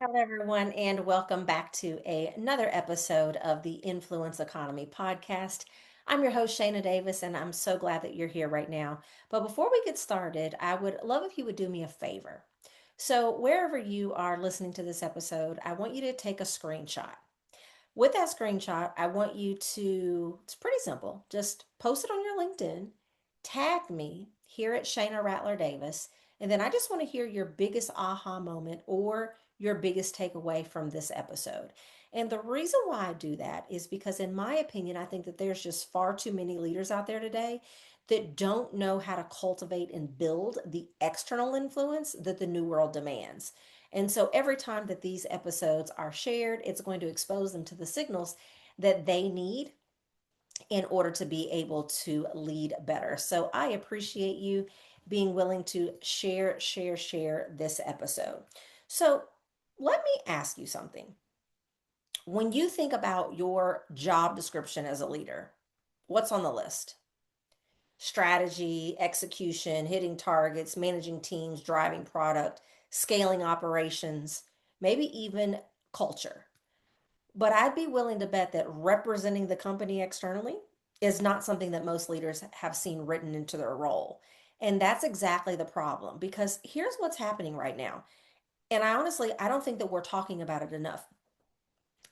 Hello, everyone, and welcome back to another episode of the Influence Economy podcast. I'm your host, Shayna Davis, and I'm so glad that you're here right now. But before we get started, I would love if you would do me a favor. So, wherever you are listening to this episode, I want you to take a screenshot. With that screenshot, I want you to, it's pretty simple, just post it on your LinkedIn, tag me here at Shayna Rattler Davis, and then I just want to hear your biggest aha moment or your biggest takeaway from this episode. And the reason why I do that is because, in my opinion, I think that there's just far too many leaders out there today that don't know how to cultivate and build the external influence that the new world demands. And so every time that these episodes are shared, it's going to expose them to the signals that they need in order to be able to lead better. So I appreciate you being willing to share this episode. So let me ask you something. When you think about your job description as a leader, what's on the list? Strategy, execution, hitting targets, managing teams, driving product, scaling operations, maybe even culture. But I'd be willing to bet that representing the company externally is not something that most leaders have seen written into their role. And that's exactly the problem because here's what's happening right now. And I don't think that we're talking about it enough.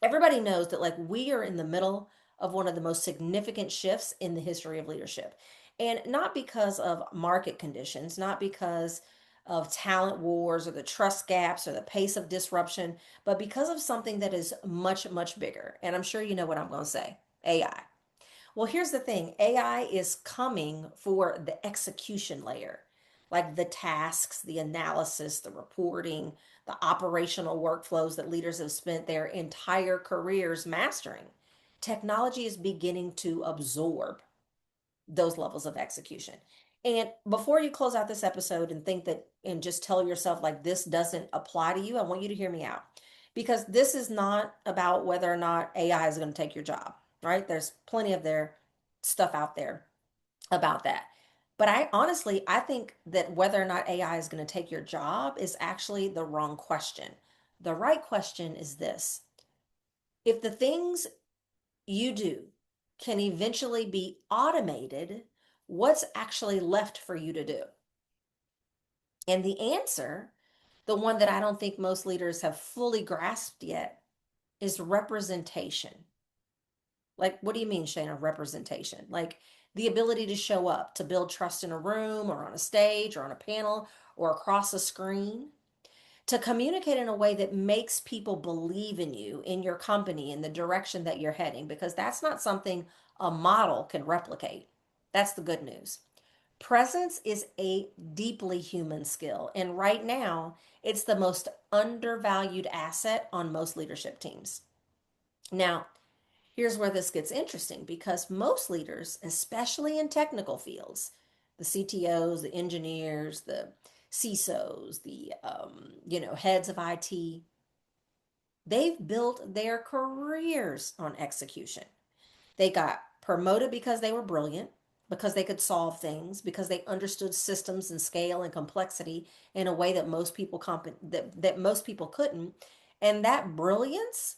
Everybody knows that like we are in the middle of one of the most significant shifts in the history of leadership. And not because of market conditions, not because of talent wars or the trust gaps or the pace of disruption, but because of something that is much bigger. And I'm sure you know what I'm going to say. AI. Well, here's the thing. AI is coming for the execution layer, like the tasks, the analysis, the reporting, the operational workflows that leaders have spent their entire careers mastering. Technology is beginning to absorb those levels of execution. And before you close out this episode and think that and just tell yourself like this doesn't apply to you, I want you to hear me out. Because this is not about whether or not AI is going to take your job, right? There's plenty of their stuff out there about that. But I think that whether or not AI is going to take your job is actually the wrong question. The right question is this. If the things you do can eventually be automated, what's actually left for you to do? And the answer, the one that I don't think most leaders have fully grasped yet, is representation. Like, what do you mean, Shayna, representation? Like the ability to show up, to build trust in a room or on a stage or on a panel or across a screen, to communicate in a way that makes people believe in you, in your company, in the direction that you're heading, because that's not something a model can replicate. That's the good news. Presence is a deeply human skill. And right now, it's the most undervalued asset on most leadership teams. Now, here's where this gets interesting because most leaders, especially in technical fields, the CTOs, the engineers, the CISOs, the heads of IT, they've built their careers on execution. They got promoted because they were brilliant, because they could solve things, because they understood systems and scale and complexity in a way that most people couldn't. And that brilliance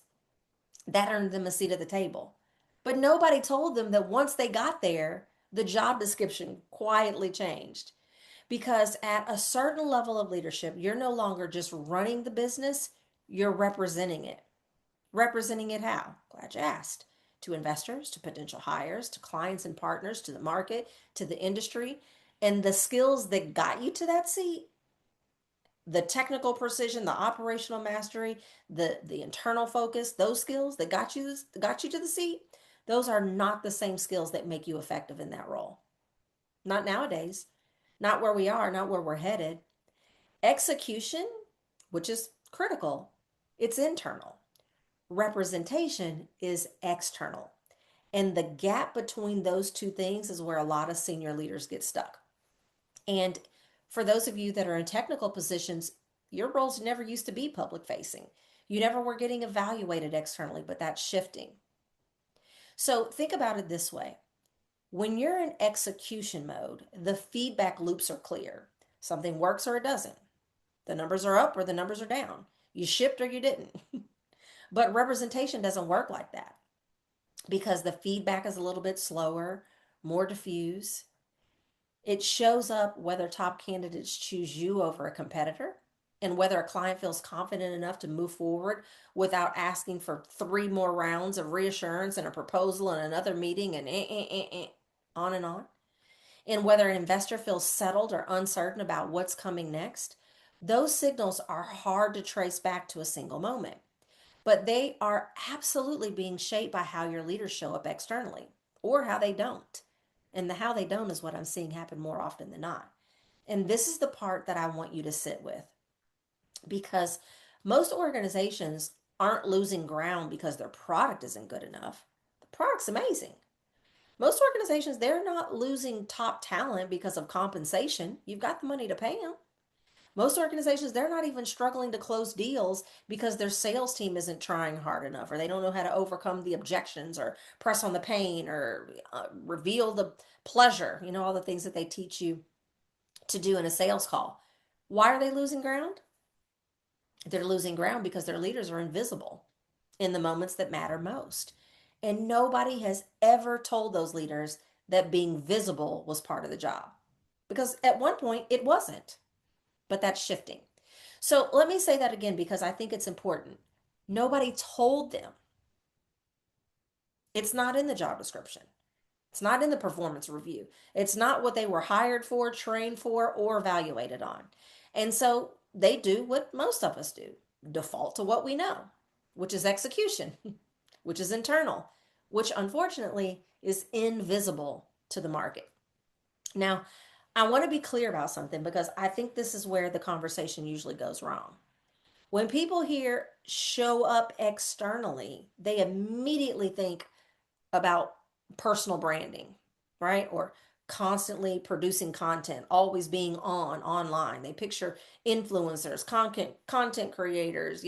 that earned them a seat at the table. But nobody told them that once they got there, the job description quietly changed. Because at a certain level of leadership, you're no longer just running the business, you're representing it. Representing it how? Glad you asked. To investors, to potential hires, to clients and partners, to the market, to the industry. And the skills that got you to that seat, the technical precision, the operational mastery, the internal focus, those skills that got you to the seat, those are not the same skills that make you effective in that role. Not nowadays. Not where we are, not where we're headed. Execution, which is critical, it's internal. Representation is external. And the gap between those two things is where a lot of senior leaders get stuck. And for those of you that are in technical positions, your roles never used to be public facing. You never were getting evaluated externally, but that's shifting. So think about it this way. When you're in execution mode, the feedback loops are clear. Something works or it doesn't. The numbers are up or the numbers are down. You shipped or you didn't. But representation doesn't work like that because the feedback is a little bit slower, more diffuse. It shows up whether top candidates choose you over a competitor and whether a client feels confident enough to move forward without asking for three more rounds of reassurance and a proposal and another meeting and on and on. And whether an investor feels settled or uncertain about what's coming next. Those signals are hard to trace back to a single moment, but they are absolutely being shaped by how your leaders show up externally or how they don't. And the how they don't is what I'm seeing happen more often than not. And this is the part that I want you to sit with because most organizations aren't losing ground because their product isn't good enough. The product's amazing. Most organizations, they're not losing top talent because of compensation. You've got the money to pay them. Most organizations, they're not even struggling to close deals because their sales team isn't trying hard enough or they don't know how to overcome the objections or press on the pain or reveal the pleasure, all the things that they teach you to do in a sales call. Why are they losing ground? They're losing ground because their leaders are invisible in the moments that matter most. And nobody has ever told those leaders that being visible was part of the job. Because at one point it wasn't, but that's shifting. So let me say that again because I think it's important. Nobody told them. It's not in the job description. It's not in the performance review. It's not what they were hired for, trained for, or evaluated on. And so they do what most of us do, default to what we know, which is execution, which is internal, which unfortunately is invisible to the market. Now, I want to be clear about something because I think this is where the conversation usually goes wrong. When people hear show up externally, they immediately think about personal branding, right? Or constantly producing content, always being online. They picture influencers, content creators,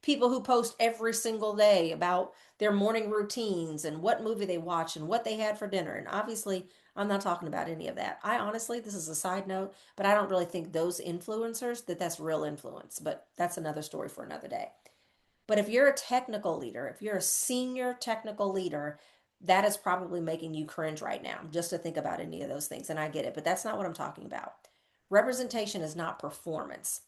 people who post every single day about their morning routines and what movie they watch and what they had for dinner. And obviously, I'm not talking about any of that. I honestly, this is a side note, but I don't really think those influencers that's real influence, but that's another story for another day. But if you're a technical leader, if you're a senior technical leader, that is probably making you cringe right now just to think about any of those things. And I get it, but that's not what I'm talking about. Representation is not performance.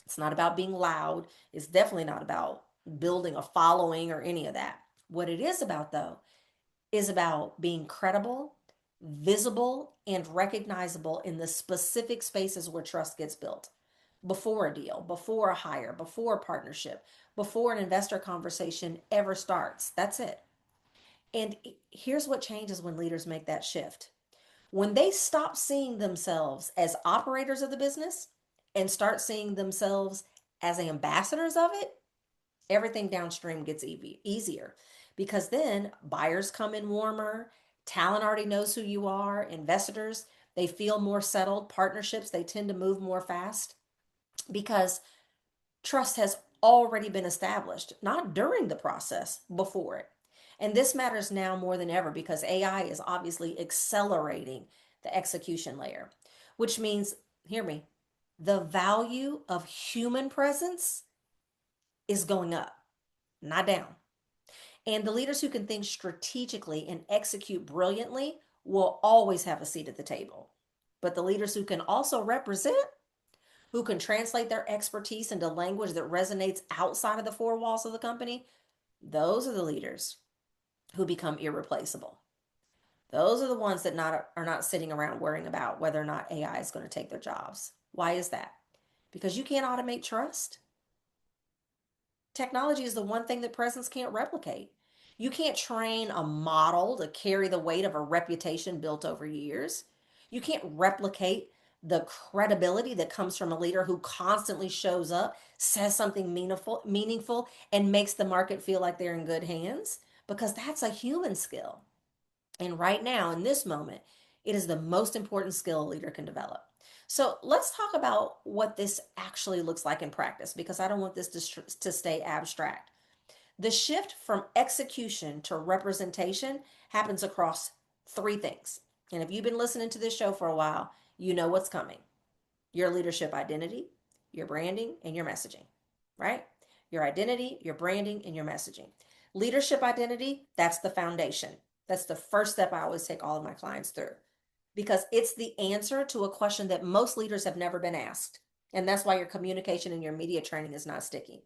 It's not about being loud. It's definitely not about building a following or any of that. What it is about, though, is about being credible, visible, and recognizable in the specific spaces where trust gets built before a deal, before a hire, before a partnership, before an investor conversation ever starts. That's it. And here's what changes when leaders make that shift. When they stop seeing themselves as operators of the business and start seeing themselves as ambassadors of it, everything downstream gets easier because then buyers come in warmer, talent already knows who you are, investors, they feel more settled, partnerships, they tend to move more fast because trust has already been established, not during the process, before it. And this matters now more than ever because AI is obviously accelerating the execution layer, which means, hear me, the value of human presence is going up, not down. And the leaders who can think strategically and execute brilliantly will always have a seat at the table. But the leaders who can also represent, who can translate their expertise into language that resonates outside of the four walls of the company, those are the leaders who become irreplaceable. Those are the ones that are not sitting around worrying about whether or not AI is going to take their jobs. Why is that? Because you can't automate trust. Technology is the one thing that presence can't replicate. You can't train a model to carry the weight of a reputation built over years. You can't replicate the credibility that comes from a leader who constantly shows up, says something meaningful, and makes the market feel like they're in good hands because that's a human skill. And right now, in this moment, it is the most important skill a leader can develop. So let's talk about what this actually looks like in practice because I don't want this to stay abstract. The shift from execution to representation happens across three things. And if you've been listening to this show for a while, you know what's coming: your leadership identity, your branding, and your messaging, right? Your identity, your branding, and your messaging. Leadership identity, that's the foundation. That's the first step I always take all of my clients through because it's the answer to a question that most leaders have never been asked. And that's why your communication and your media training is not sticking.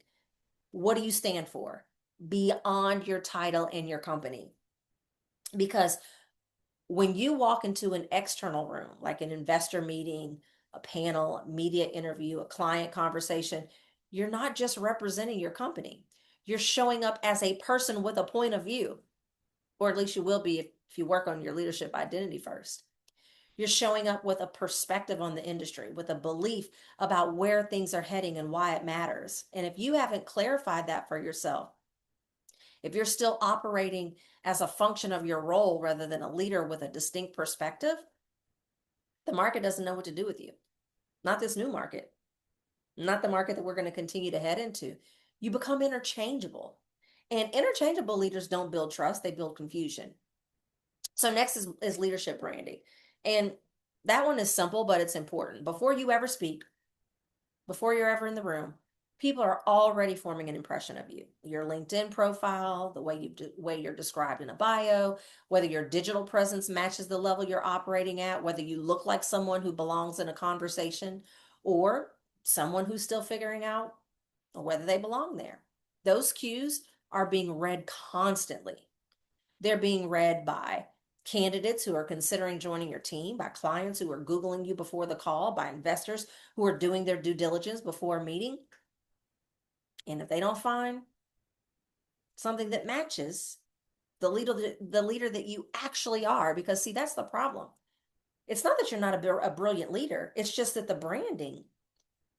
What do you stand for beyond your title and your company? Because when you walk into an external room, like an investor meeting, a panel, a media interview, a client conversation, you're not just representing your company. You're showing up as a person with a point of view, or at least you will be if you work on your leadership identity first. You're showing up with a perspective on the industry, with a belief about where things are heading and why it matters. And if you haven't clarified that for yourself, if you're still operating as a function of your role rather than a leader with a distinct perspective, the market doesn't know what to do with you. Not this new market, not the market that we're going to continue to head into. You become interchangeable. And interchangeable leaders don't build trust, they build confusion. So next is leadership branding. And that one is simple, but it's important. Before you ever speak, before you're ever in the room, people are already forming an impression of you. Your LinkedIn profile, the way you're described in a bio, whether your digital presence matches the level you're operating at, whether you look like someone who belongs in a conversation or someone who's still figuring out whether they belong there. Those cues are being read constantly. They're being read by candidates who are considering joining your team, by clients who are Googling you before the call, by investors who are doing their due diligence before a meeting. And if they don't find something that matches the leader that you actually are, because see, that's the problem. It's not that you're not a brilliant leader. It's just that the branding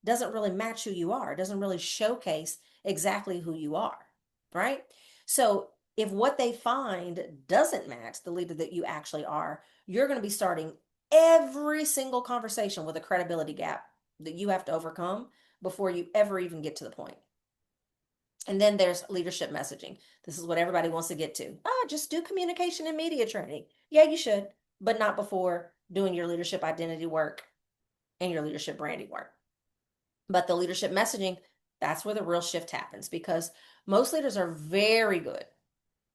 doesn't really match who you are. It doesn't really showcase exactly who you are, right? So if what they find doesn't match the leader that you actually are, you're going to be starting every single conversation with a credibility gap that you have to overcome before you ever even get to the point. And then there's leadership messaging. This is what everybody wants to get to. Just do communication and media training. Yeah, you should, but not before doing your leadership identity work and your leadership branding work. But the leadership messaging, that's where the real shift happens because most leaders are very good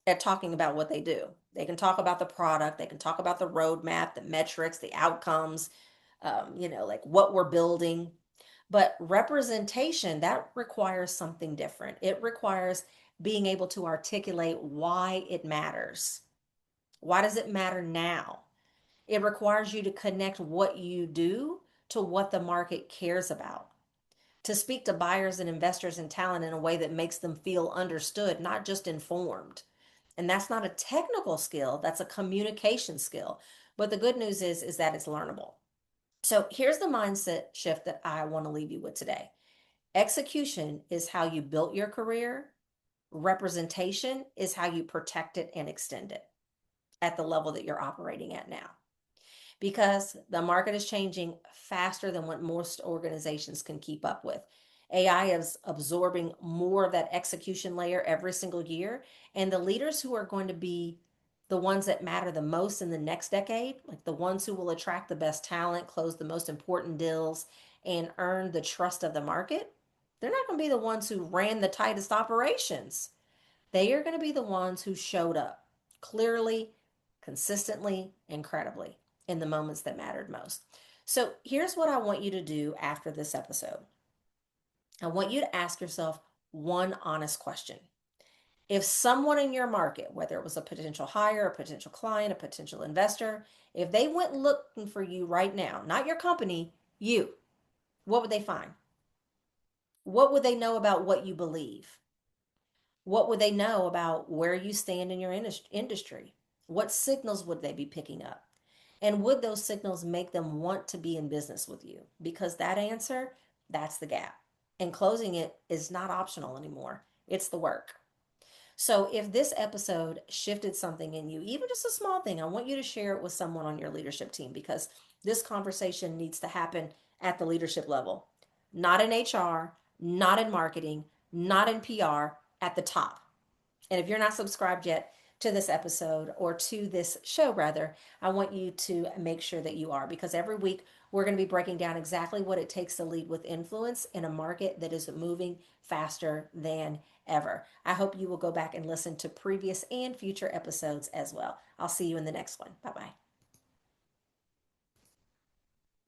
at talking about what they do. They can talk about the product, they can talk about the roadmap, the metrics, the outcomes, like what we're building. But representation, that requires something different. It requires being able to articulate why it matters. Why does it matter now? It requires you to connect what you do to what the market cares about, to speak to buyers and investors and talent in a way that makes them feel understood, not just informed. And that's not a technical skill, that's a communication skill. But the good news is that it's learnable. So here's the mindset shift that I want to leave you with today. Execution is how you built your career. Representation is how you protect it and extend it at the level that you're operating at now. Because the market is changing faster than what most organizations can keep up with. AI is absorbing more of that execution layer every single year. And the leaders who are going to be the ones that matter the most in the next decade, like the ones who will attract the best talent, close the most important deals, and earn the trust of the market, they're not going to be the ones who ran the tightest operations. They are going to be the ones who showed up clearly, consistently, incredibly in the moments that mattered most. So here's what I want you to do after this episode. I want you to ask yourself one honest question. If someone in your market, whether it was a potential hire, a potential client, a potential investor, if they went looking for you right now, not your company, you, what would they find? What would they know about what you believe? What would they know about where you stand in your industry? What signals would they be picking up? And would those signals make them want to be in business with you? Because that answer, that's the gap. And closing it is not optional anymore. It's the work. So if this episode shifted something in you, even just a small thing, I want you to share it with someone on your leadership team because this conversation needs to happen at the leadership level, not in HR, not in marketing, not in PR, at the top. And if you're not subscribed yet, to this episode, or to this show rather, I want you to make sure that you are, because every week we're going to be breaking down exactly what it takes to lead with influence in a market that is moving faster than ever. I hope you will go back and listen to previous and future episodes as well. I'll see you in the next one. Bye bye.